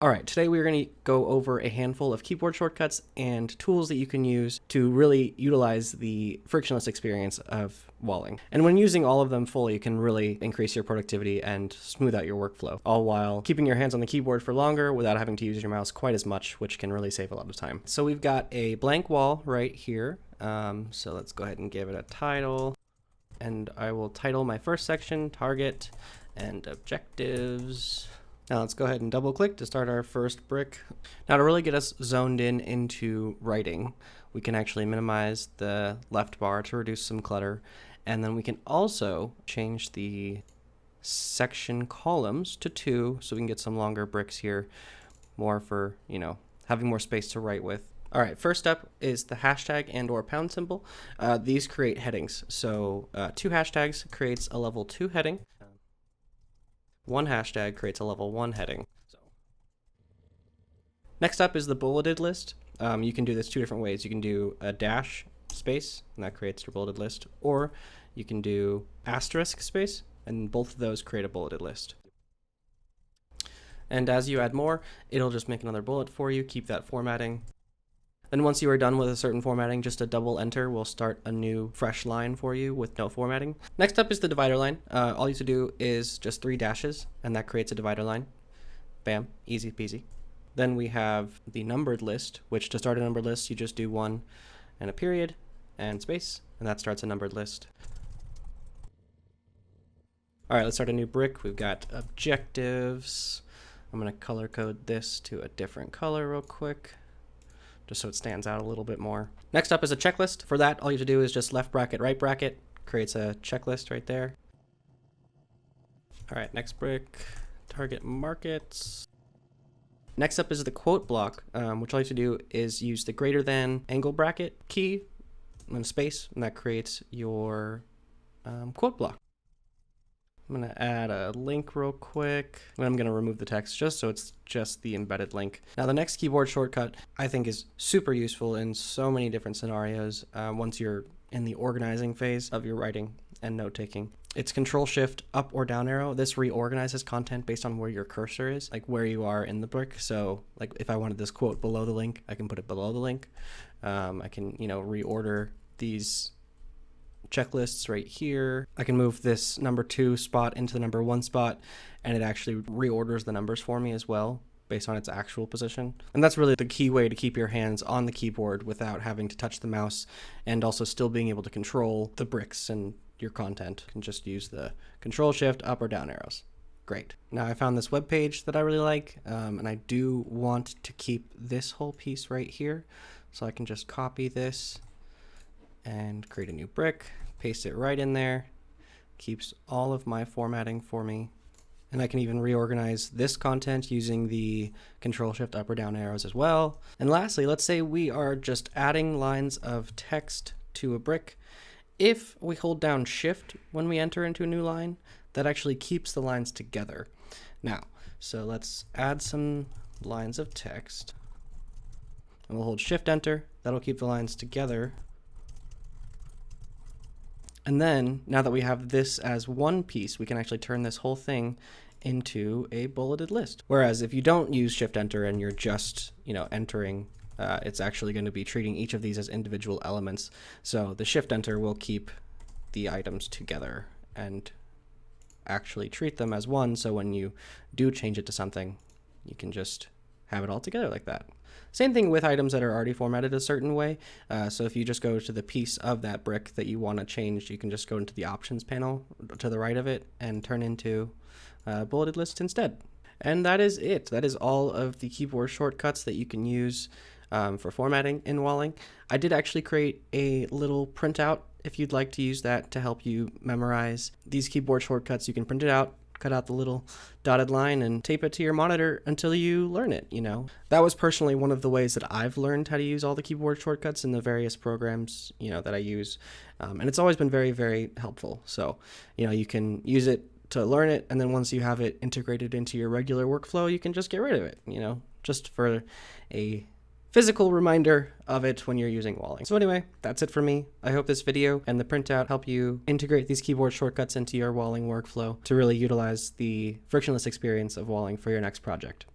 All right, today we're going to go over a handful of keyboard shortcuts and tools that you can use to really utilize the frictionless experience of Walling. And when using all of them fully, you can really increase your productivity and smooth out your workflow, all while keeping your hands on the keyboard for longer without having to use your mouse quite as much, which can really save a lot of time. So we've got a blank wall right here. So let's go ahead and give it a title. And I will title my first section, Target and Objectives. Now let's go ahead and double click to start our first brick. Now to really get us zoned in into writing, we can actually minimize the left bar to reduce some clutter. And then we can also change the section columns to 2 so we can get some longer bricks here, more for, having more space to write with. All right, first up is the hashtag and or pound symbol. These create headings. So 2 hashtags creates a level 2 heading. 1 hashtag creates a level 1 heading. Next up is the bulleted list. You can do this 2 different ways. You can do a dash space, and that creates your bulleted list, or you can do asterisk space, and both of those create a bulleted list. And as you add more, it'll just make another bullet for you, keep that formatting. Then once you are done with a certain formatting, just a double enter will start a new fresh line for you with no formatting. Next up is the divider line. All you have to do is just 3 dashes, and that creates a divider line. Bam, easy peasy. Then we have the numbered list, which to start a numbered list, you just do 1 and a period and space, and that starts a numbered list. All right, let's start a new brick. We've got objectives. I'm gonna color code this to a different color real quick, just so it stands out a little bit more. Next up is a checklist. For that, all you have to do is just left bracket, right bracket, creates a checklist right there. All right, next brick, target markets. Next up is the quote block, which all you have to do is use the greater than angle bracket key and space, and that creates your quote block. I'm going to add a link real quick, and I'm going to remove the text just so it's just the embedded link. Now the next keyboard shortcut I think is super useful in so many different scenarios once you're in the organizing phase of your writing and note-taking. It's Control-Shift up or down arrow. This reorganizes content based on where your cursor is, like where you are in the brick. So like if I wanted this quote below the link, I can put it below the link. I can, reorder these checklists right here. I can move this number 2 spot into the number 1 spot, and it actually reorders the numbers for me as well based on its actual position. And that's really the key way to keep your hands on the keyboard without having to touch the mouse, and also still being able to control the bricks and your content. You can just use the Control-Shift up or down arrows. Great. Now I found this web page that I really like, and I do want to keep this whole piece right here. So I can just copy this and create a new brick, paste it right in there, keeps all of my formatting for me. And I can even reorganize this content using the Control-Shift up or down arrows as well. And lastly, let's say we are just adding lines of text to a brick. If we hold down Shift when we enter into a new line, that actually keeps the lines together. Now, so let's add some lines of text. And we'll hold Shift Enter. That'll keep the lines together. And then, now that we have this as one piece, we can actually turn this whole thing into a bulleted list. Whereas if you don't use Shift Enter and you're just, entering, it's actually going to be treating each of these as individual elements. So the Shift Enter will keep the items together and actually treat them as one. So when you do change it to something, you can just have it all together like that. Same thing with items that are already formatted a certain way. So if you just go to the piece of that brick that you want to change, you can just go into the options panel to the right of it and turn into a bulleted list instead. And that is it. That is all of the keyboard shortcuts that you can use for formatting in Walling. I did actually create a little printout if you'd like to use that to help you memorize these keyboard shortcuts. You can print it out, cut out the little dotted line and tape it to your monitor until you learn it, That was personally one of the ways that I've learned how to use all the keyboard shortcuts in the various programs, that I use. And it's always been very, very helpful. So, you can use it to learn it, and then once you have it integrated into your regular workflow, you can just get rid of it, just for a physical reminder of it when you're using Walling. So anyway, that's it for me. I hope this video and the printout help you integrate these keyboard shortcuts into your Walling workflow to really utilize the frictionless experience of Walling for your next project.